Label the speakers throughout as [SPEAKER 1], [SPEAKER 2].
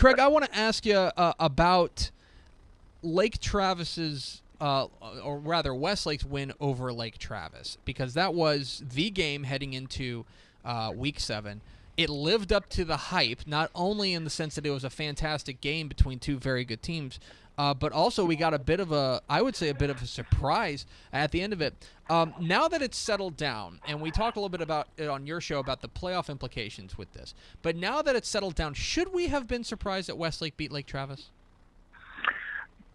[SPEAKER 1] Craig, I want to ask you about Lake Travis's, or rather Westlake's win over Lake Travis, because that was the game heading into Week 7. It lived up to the hype, not only in the sense that it was a fantastic game between two very good teams, but also we got a bit of a surprise at the end of it. Now that it's settled down, and we talked a little bit about it on your show about the playoff implications with this, but now that it's settled down, should we have been surprised that Westlake beat Lake Travis?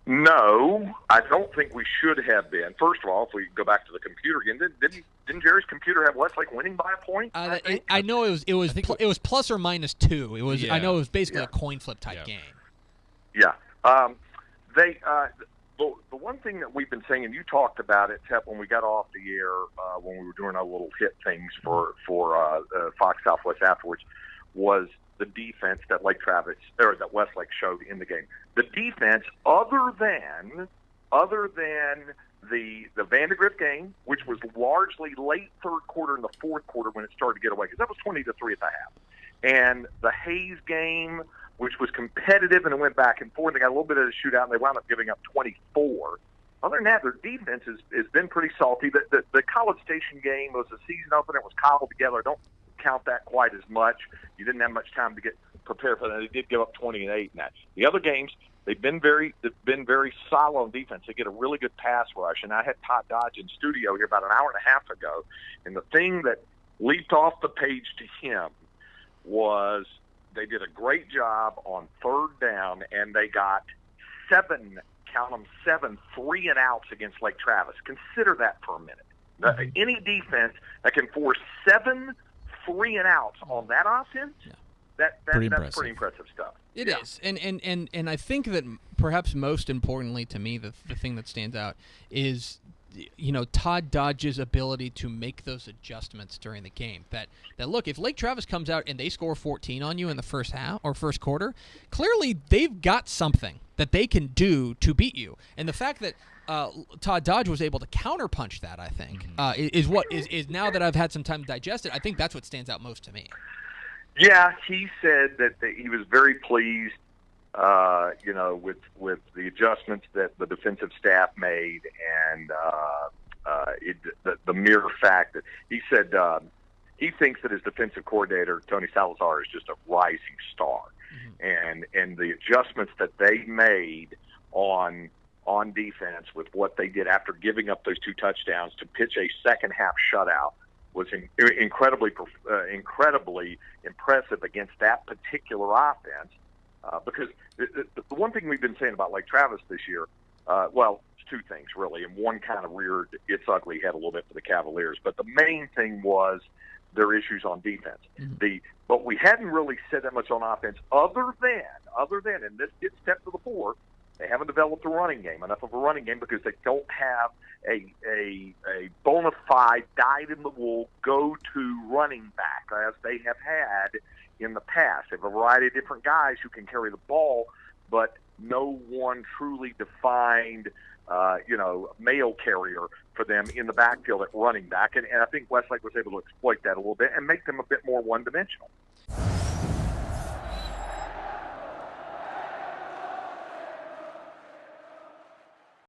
[SPEAKER 2] No, I don't think we should have been. First of all, if we go back to the computer again, didn't Jerry's computer have Westlake winning by a point?
[SPEAKER 1] I know it was plus or minus 2. It was I know it was basically a coin flip type game.
[SPEAKER 2] Yeah. The one thing that we've been saying, and you talked about it, Tep, when we got off the air, when we were doing our little hit things for Fox Southwest afterwards, was the defense that that Westlake showed in the game. The defense, other than the Vandergrift game, which was largely late third quarter and the fourth quarter when it started to get away, because that was 20-3 at the half, and the Hayes game, which was competitive and it went back and forth. They got a little bit of a shootout and they wound up giving up 24. Other than that, their defense has been pretty salty. The College Station game was a season opener. It was cobbled together. I don't count that quite as much. You didn't have much time to get prepared for that. They did give up 28 in that. The other games, they've been very solid on defense. They get a really good pass rush. And I had Todd Dodge in studio here about an hour and a half ago, and the thing that leaped off the page to him was they did a great job on third down, and they got 7 3 and outs against Lake Travis. Consider that for a minute. Any defense that can force 7 3 and outs on that offense, that's pretty impressive stuff.
[SPEAKER 1] It is, and I think that perhaps most importantly to me, the thing that stands out is, Todd Dodge's ability to make those adjustments during the game. That look, if Lake Travis comes out and they score 14 on you in the first half or first quarter, clearly they've got something that they can do to beat you. And the fact that Todd Dodge was able to counterpunch that, I think, is now that I've had some time to digest it, I think that's what stands out most to me.
[SPEAKER 2] Yeah, he said that he was very pleased, with the adjustments that the defensive staff made, and the mere fact that he said he thinks that his defensive coordinator, Tony Salazar, is just a rising star, and the adjustments that they made on defense with what they did after giving up those 2 touchdowns to pitch a second half shutout was incredibly impressive against that particular offense. Because the one thing we've been saying about Lake Travis this year, it's 2 things really, and one kind of reared its ugly head a little bit for the Cavaliers. But the main thing was their issues on defense. But we hadn't really said that much on offense, other than, and this gets step to the fore, they haven't developed enough of a running game, because they don't have a bona fide, dyed-in-the-wool go-to running back as they have had in the past. They have a variety of different guys who can carry the ball, but no one truly defined, mail carrier for them in the backfield at running back. And I think Westlake was able to exploit that a little bit and make them a bit more one-dimensional.